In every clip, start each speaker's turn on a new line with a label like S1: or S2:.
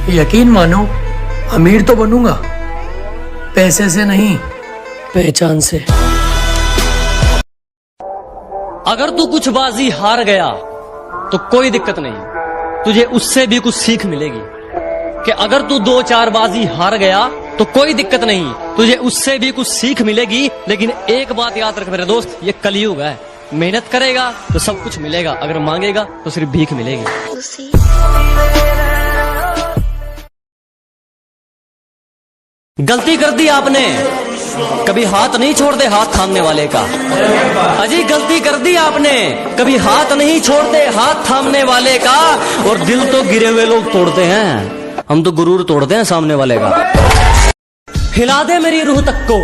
S1: यकीन मानो, अमीर तो बनूंगा, पैसे से नहीं, पहचान से।
S2: अगर तू कुछ बाजी हार गया तो कोई दिक्कत नहीं, तुझे उससे भी कुछ सीख मिलेगी। कि अगर तू 2-4 बाजी हार गया तो कोई दिक्कत नहीं, तुझे उससे भी कुछ सीख मिलेगी। लेकिन एक बात याद रख मेरे दोस्त, ये कलयुग है। मेहनत करेगा तो सब कुछ मिलेगा, अगर मांगेगा तो सिर्फ भीख मिलेगी। गलती कर दी आपने, कभी हाथ नहीं छोड़ते हाथ थामने वाले का। अजी गलती कर दी आपने, कभी हाथ नहीं छोड़ते हाथ थामने वाले का। और दिल तो गिरे हुए लोग तोड़ते हैं, हम तो गुरूर तोड़ते हैं सामने वाले का। हिला दे मेरी रूह तक को,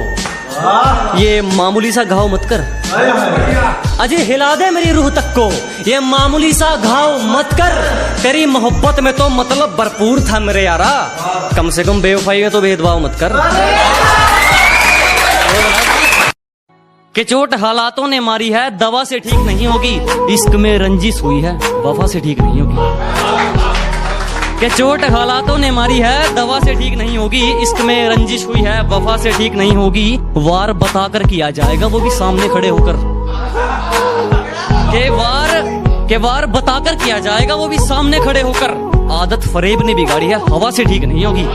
S2: ये मामूली सा घाव मत कर। अजी हिला दे मेरी रूह तक को, ये मामूली सा घाव मत कर। तेरी मोहब्बत में तो मतलब भरपूर था मेरे यारा, कम से कम बेवफाई में तो भेदभाव मत कर। कि चोट हालातों ने मारी है, दवा से ठीक नहीं होगी। इश्क में रंजिश हुई है, वफा से ठीक नहीं होगी। कि चोट हालातों ने मारी है, दवा से ठीक नहीं होगी। इश्क में रंजिश हुई है, वफा से ठीक नहीं होगी। वार बताकर किया जाएगा, वो भी सामने खड़े होकर। के वार बताकर किया जाएगा, वो भी सामने खड़े होकर। आदत फरेब ने बिगाड़ी है, हवा से ठीक नहीं होगी।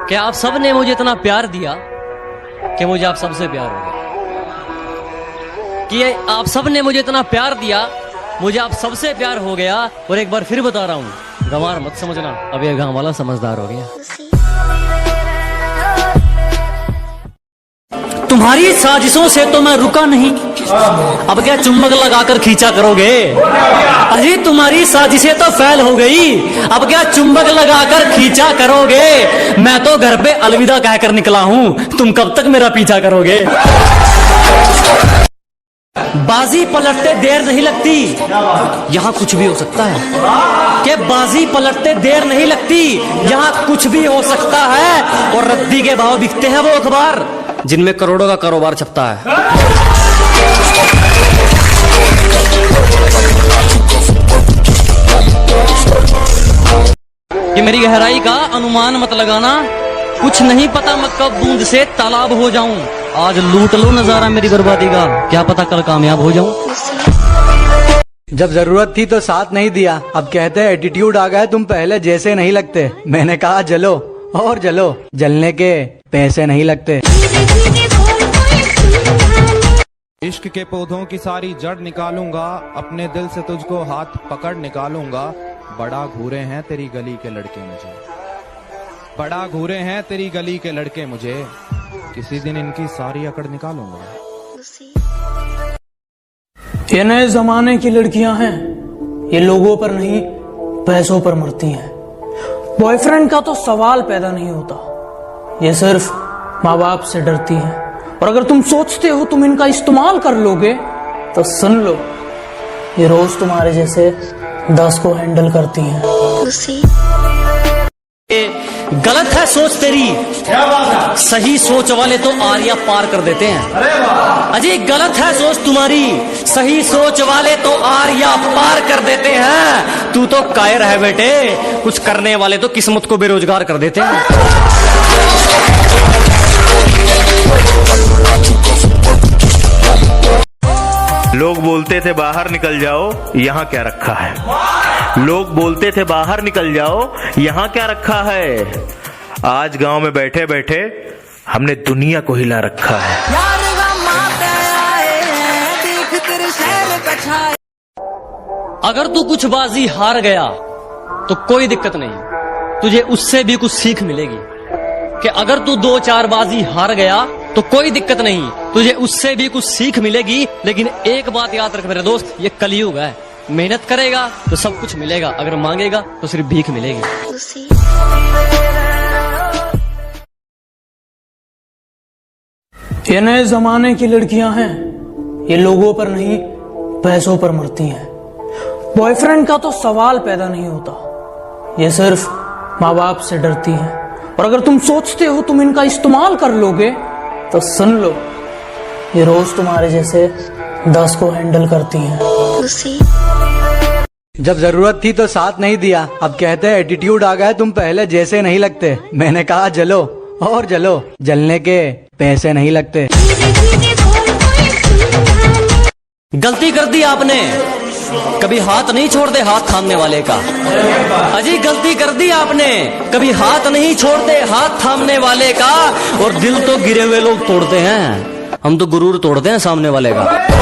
S2: क्या आप सब ने मुझे इतना प्यार दिया कि मुझे आप सबसे प्यार हो गया। कि आप सब ने मुझे इतना प्यार दिया, मुझे आप सबसे प्यार हो गया। और एक बार फिर बता रहा हूँ, गंवार मत समझना, अब ये गांव वाला समझदार हो गया। तुम्हारी साजिशों से तो मैं रुका नहीं, अब क्या चुंबक लगाकर खींचा करोगे। अजी तुम्हारी साजिशें तो फैल हो गई, अब क्या चुंबक लगाकर खींचा करोगे। मैं तो घर पे अलविदा कहकर निकला हूँ, तुम कब तक मेरा पीछा करोगे। बाजी पलटते देर नहीं लगती, यहाँ कुछ भी हो सकता है। कि बाजी पलटते देर नहीं लगती, यहाँ कुछ भी हो सकता है। और रद्दी के भाव बिकते हैं वो अखबार जिनमें करोड़ों का कारोबार छपता है। ये मेरी गहराई का अनुमान मत लगाना, कुछ नहीं पता मैं कब बूंद से तालाब हो जाऊं। आज लूट लो नजारा मेरी बर्बादी का, क्या पता कल कामयाब हो जाऊं।
S3: जब जरूरत थी तो साथ नहीं दिया, अब कहते हैं एटीट्यूड आ गया, तुम पहले जैसे नहीं लगते। मैंने कहा जलो और जलो, जलने के पैसे नहीं लगते।
S4: इश्क के पौधों की सारी जड़ निकालूंगा, अपने दिल से तुझको हाथ पकड़ निकालूंगा। बड़ा घूरे हैं तेरी गली के लड़के मुझे, बड़ा घूरे हैं तेरी गली के लड़के मुझे, किसी दिन इनकी सारी अकड़ निकालूंगा।
S1: ये नए जमाने की लड़कियां हैं, ये लोगों पर नहीं पैसों पर मरती हैं। बॉयफ्रेंड का तो सवाल पैदा नहीं होता, ये सिर्फ माँ बाप से डरती हैं। और अगर तुम सोचते हो तुम इनका इस्तेमाल कर लोगे तो सुन लो, ये रोज तुम्हारे जैसे 10 को हैंडल करती हैं।
S2: गलत है सोच तेरी, सही सोच वाले तो आरिया पार कर देते हैं। अजी गलत है सोच तुम्हारी, सही सोच वाले तो आरिया पार कर देते हैं। तू तो कायर है बेटे, कुछ करने वाले तो किस्मत को बेरोजगार कर देते हैं।
S5: लोग बोलते थे बाहर निकल जाओ, यहाँ क्या रखा है। लोग बोलते थे बाहर निकल जाओ, यहाँ क्या रखा है। आज गांव में बैठे बैठे हमने दुनिया को हिला रखा है।
S2: अगर तू कुछ बाजी हार गया तो कोई दिक्कत नहीं, तुझे उससे भी कुछ सीख मिलेगी। कि अगर तू 2-4 बाजी हार गया तो कोई दिक्कत नहीं, तुझे उससे भी कुछ सीख मिलेगी। लेकिन एक बात याद रख मेरे दोस्त, ये कलयुग है। मेहनत करेगा तो सब कुछ मिलेगा, अगर मांगेगा तो सिर्फ भीख मिलेगी।
S1: ये नए जमाने की लड़कियां हैं, ये लोगों पर नहीं पैसों पर मरती हैं। बॉयफ्रेंड का तो सवाल पैदा नहीं होता, ये सिर्फ माँ बाप से डरती हैं। और अगर तुम सोचते हो तुम इनका इस्तेमाल कर लोगे तो सुन लो, ये रोज तुम्हारे जैसे 10 को हैंडल करती हैं।
S3: जब जरूरत थी तो साथ नहीं दिया, अब कहते हैं एटीट्यूड आ गया है, तुम पहले जैसे नहीं लगते। मैंने कहा जलो और जलो, जलने के पैसे नहीं लगते।
S2: गलती कर दी आपने, कभी हाथ नहीं छोड़ते हाथ थामने वाले का। अजी गलती कर दी आपने, कभी हाथ नहीं छोड़ते हाथ थामने वाले का। और दिल तो गिरे हुए लोग तोड़ते हैं, हम तो गुरूर तोड़ते हैं सामने वाले का।